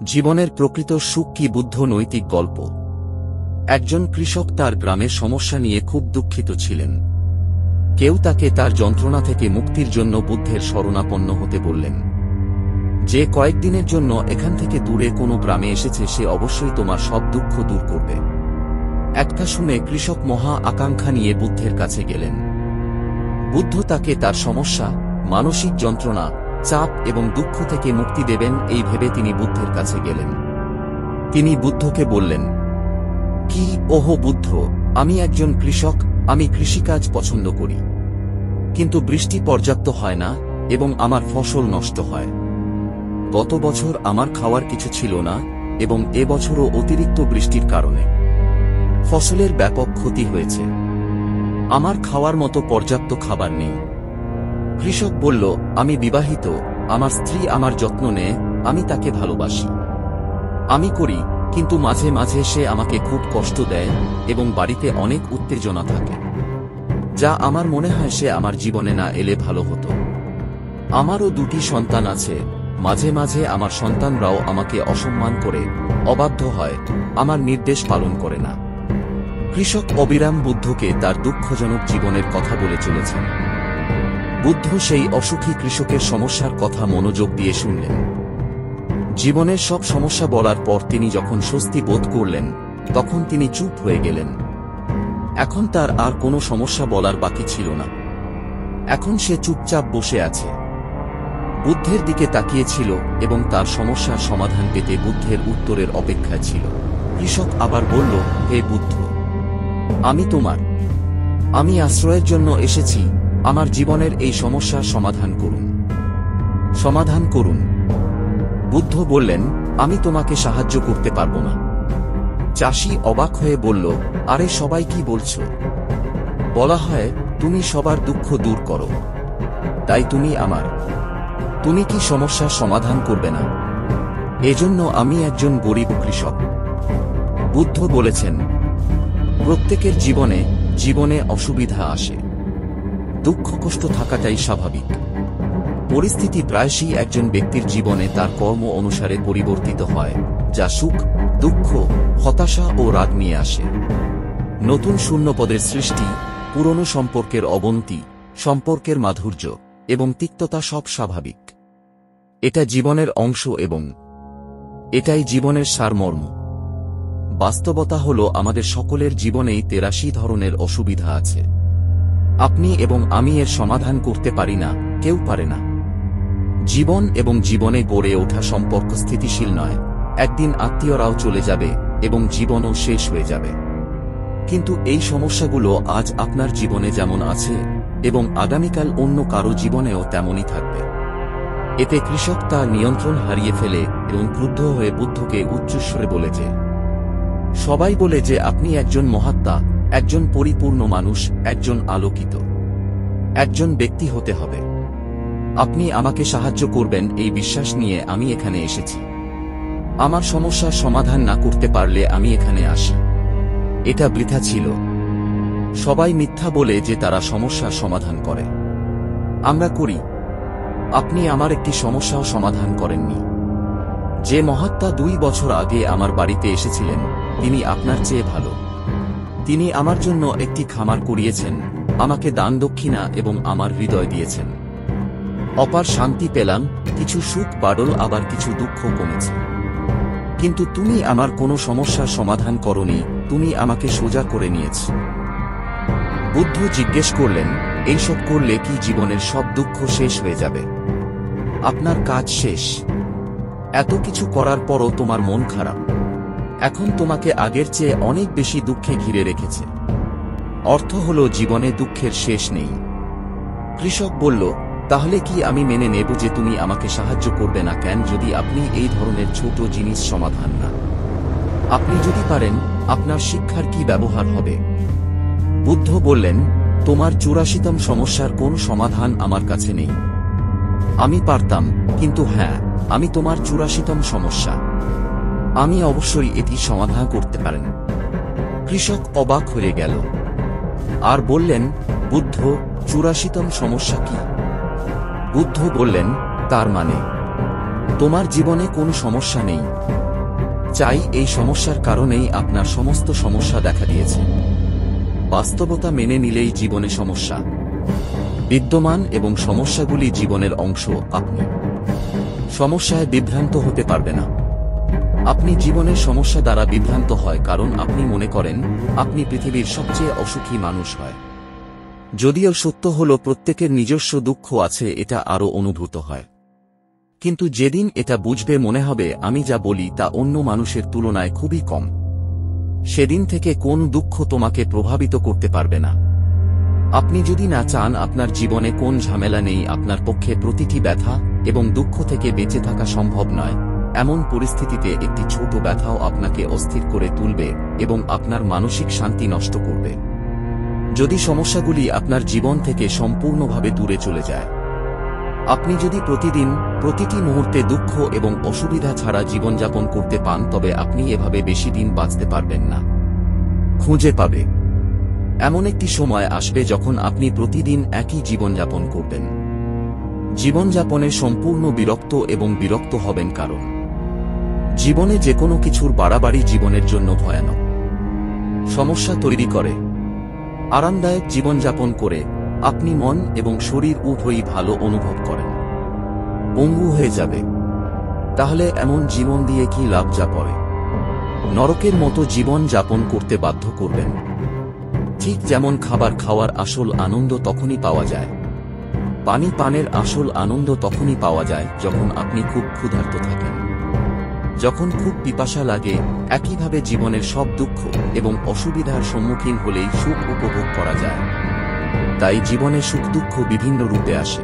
জীবনের প্রকৃত সুখ কি? বুদ্ধ নৈতিক গল্প। একজন কৃষক তার গ্রামের সমস্যা নিয়ে খুব দুঃখিত ছিলেন। কেউ তাকে তার যন্ত্রণা থেকে মুক্তির জন্য বুদ্ধের শরণাপন্ন হতে বললেন। যে কয়েকদিনের জন্য এখান থেকে দূরে কোনো গ্রামে এসেছে সে অবশ্যই তোমার সব দুঃখ দূর করবে। একটা শুনে কৃষক মহা আকাঙ্ক্ষা নিয়ে বুদ্ধের কাছে গেলেন। বুদ্ধ তাকে তার সমস্যা, মানসিক যন্ত্রণা, চাপ এবং দুঃখ থেকে মুক্তি দেবেন এই ভেবে তিনি বুদ্ধের কাছে গেলেন। তিনি বুদ্ধকে বললেন, কি ওহো বুদ্ধ, আমি একজন কৃষক, আমি কৃষিকাজ পছন্দ করি, কিন্তু বৃষ্টি পর্যাপ্ত হয় না এবং আমার ফসল নষ্ট হয়। গত বছর আমার খাওয়ার কিছু ছিল না এবং এবছরও অতিরিক্ত বৃষ্টির কারণে ফসলের ব্যাপক ক্ষতি হয়েছে। আমার খাওয়ার মতো পর্যাপ্ত খাবার নেই। কৃষক বলল, আমি বিবাহিত, আমার স্ত্রী আমার যত্ন নেয়, আমি তাকে ভালোবাসি, আমি করি, কিন্তু মাঝে মাঝে সে আমাকে খুব কষ্ট দেয় এবং বাড়িতে অনেক উত্তেজনা থাকে, যা আমার মনে হয় সে আমার জীবনে না এলে ভালো হতো। আমারও দুটি সন্তান আছে, মাঝে মাঝে আমার সন্তানরাও আমাকে অসম্মান করে, অবাধ্য হয়, আমার নির্দেশ পালন করে না। কৃষক অবিরাম বুদ্ধকে তার দুঃখজনক জীবনের কথা বলে চলেছেন। বুদ্ধ সেই অসুখী কৃষকের সমস্যার কথা মনোযোগ দিয়ে শুনলেন। জীবনের সব সমস্যা বলার পর তিনি যখন স্বস্তি বোধ করলেন, তখন তিনি চুপ হয়ে গেলেন। এখন তার আর কোনো সমস্যা বলার বাকি ছিল না। এখন সে চুপচাপ বসে আছে, বুদ্ধের দিকে তাকিয়েছিল এবং তার সমস্যার সমাধান পেতে বুদ্ধের উত্তরের অপেক্ষায় ছিল। কৃষক আবার বলল, হে বুদ্ধ, আমি আশ্রয়ের জন্য এসেছি, আমার জীবনের এই সমস্যার সমাধান করুন। বুদ্ধ বললেন, আমি তোমাকে সাহায্য করতে পারব না। চাষি অবাক হয়ে বলল, আরে সবাই কি বলছো? বলা হয় তুমি সবার দুঃখ দূর করো, তাই তুমি কি সমস্যার সমাধান করবে না? এজন্য আমি একজন গরিব কৃষক। বুদ্ধ বলেছেন, প্রত্যেকের জীবনে অসুবিধা আসে, দুঃখ কষ্ট থাকাটাই স্বাভাবিক। পরিস্থিতি প্রায়শই একজন ব্যক্তির জীবনে তার কর্ম অনুসারে পরিবর্তিত হয়, যা সুখ, দুঃখ, হতাশা ও রাগ নিয়ে আসে। নতুন শূন্যপদের সৃষ্টি, পুরনো সম্পর্কের অবনতি, সম্পর্কের মাধুর্য এবং তিক্ততা সব স্বাভাবিক। এটা জীবনের অংশ এবং এটাই জীবনের সারমর্ম। বাস্তবতা হল আমাদের সকলের জীবনেই ৮৩ ধরনের অসুবিধা আছে। আপনি এবং আমি এর সমাধান করতে পারি না, কেউ পারে না। জীবন এবং জীবনে গড়ে ওঠা সম্পর্ক স্থিতিশীল নয়, একদিন আত্মীয়রাও চলে যাবে এবং জীবনও শেষ হয়ে যাবে। কিন্তু এই সমস্যাগুলো আজ আপনার জীবনে যেমন আছে এবং আগামীকাল অন্য কারো জীবনেও তেমনই থাকবে। এতে কৃষক তার নিয়ন্ত্রণ হারিয়ে ফেলে এবং ক্রুদ্ধ হয়ে বুদ্ধকে উচ্চস্বরে বলে যে, সবাই বলে যে আপনি একজন মহাত্মা, একজন পরিপূর্ণ মানুষ, একজন আলোকিত একজন ব্যক্তি হতে হবে। আপনি আমাকে সাহায্য করবেন এই বিশ্বাস নিয়ে আমি এখানে এসেছি। আমার সমস্যার সমাধান না করতে পারলে আমি এখানে আসি। এটা বৃথা ছিল। সবাই মিথ্যা বলে যে তারা সমস্যার সমাধান করে। আমরা করি। আপনি আমার একটি সমস্যাও সমাধান করেননি। যে মহাত্মা ২ বছর আগে আমার বাড়িতে এসেছিলেন, তিনি আপনার চেয়ে ভালো। তিনি আমার জন্য একটি খামার করিয়েছেন, আমাকে দান দক্ষিণা এবং আমার হৃদয় দিয়েছেন। অপার শান্তি পেলাম, কিছু সুখ বাড়ল, আবার কিছু দুঃখ কমেছে। কিন্তু তুমি আমার কোনো সমস্যার সমাধান করনি, তুমি আমাকে সোজা করে নিয়েছ। বুদ্ধ জিজ্ঞেস করলেন, এইসব করলে কি জীবনের সব দুঃখ শেষ হয়ে যাবে? আপনার কাজ শেষ। এত কিছু করার পরও তোমার মন খারাপ। এখন তোমাকে আগের চেয়ে অনেক বেশি দুঃখে ঘিরে রেখেছে। অর্থ হল জীবনে দুঃখের শেষ নেই। কৃষক বলল, তাহলে কি আমি মেনে নেব যে তুমি আমাকে সাহায্য করবে না? কেন? যদি আপনি এই ধরনের ছোট জিনিস সমাধান না আপনি যদি পারেন, আপনার শিক্ষার কি ব্যবহার হবে? বুদ্ধ বললেন, তোমার ৮৪তম সমস্যার কোন সমাধান আমার কাছে নেই। আমি পারতাম, কিন্তু হ্যাঁ, আমি তোমার ৮৪তম সমস্যা, আমি অবশ্যই এটি সমাধান করতে পারেন। কৃষক অবাক হয়ে গেল আর বললেন, বুদ্ধ, ৮৪তম সমস্যা কি? বুদ্ধ বললেন, তার মানে তোমার জীবনে কোনো সমস্যা নেই। চাই এই সমস্যার কারণেই আপনার সমস্ত সমস্যা দেখা দিয়েছে। বাস্তবতা মেনে নিলেই জীবনে সমস্যা বিদ্যমান এবং সমস্যাগুলি জীবনের অংশ। আপনি সমস্যায় বিভ্রান্ত হতে পারবে না। আপনি জীবনের সমস্যা দ্বারা বিভ্রান্ত হয় কারণ আপনি মনে করেন আপনি পৃথিবীর সবচেয়ে অসুখী মানুষ হয়। যদিও সত্য হল প্রত্যেকের নিজস্ব দুঃখ আছে, এটা আরও অনুভূত হয়। কিন্তু যেদিন এটা বুঝবে মনে হবে আমি যা বলি তা অন্য মানুষের তুলনায় খুবই কম, সেদিন থেকে কোন দুঃখ তোমাকে প্রভাবিত করতে পারবে না। আপনি যদি না চান আপনার জীবনে কোন ঝামেলা নেই, আপনার পক্ষে প্রতিটি ব্যথা এবং দুঃখ থেকে বেঁচে থাকা সম্ভব নয়, এমন পরিস্থিতিতে একটি ছোট ব্যথাও আপনাকে অস্থির করে তুলবে এবং আপনার মানসিক শান্তি নষ্ট করবে। যদি সমস্যাগুলি আপনার জীবন থেকে সম্পূর্ণভাবে দূরে চলে যায়, আপনি যদি প্রতিদিন প্রতিটি মুহূর্তে দুঃখ এবং অসুবিধা ছাড়া জীবনযাপন করতে পান, তবে আপনি এভাবে বেশি দিন বাঁচতে পারবেন না। খুঁজে পাবে এমন একটি সময় আসবে যখন আপনি প্রতিদিন একই জীবনযাপন করবেন। জীবনযাপনে সম্পূর্ণ বিরক্ত এবং বিরক্ত হবেন, কারণ জীবনে যে কোনো কিছুর বাড়াবাড়ি জীবনের জন্য ভয়ানক সমস্যা তৈরি করে। আরামদায়ক জীবনযাপন করে আপনি মন এবং শরীর উভয়ই ভালো অনুভব করেন। পঙ্গু হয়ে যাবে, তাহলে এমন জীবন দিয়ে কি লাভ যা পড়ে নরকের মতো জীবন যাপন করতে বাধ্য করবেন। ঠিক যেমন খাবার খাওয়ার আসল আনন্দ তখনই পাওয়া যায়, পানি পানের আসল আনন্দ তখনই পাওয়া যায় যখন আপনি খুব ক্ষুধার্ত থাকেন, যখন খুব পিপাসা লাগে। একইভাবে জীবনের সব দুঃখ এবং অসুবিধার সম্মুখীন হলেই সুখ উপভোগ করা যায়। তাই জীবনে সুখ দুঃখ বিভিন্ন রূপে আসে।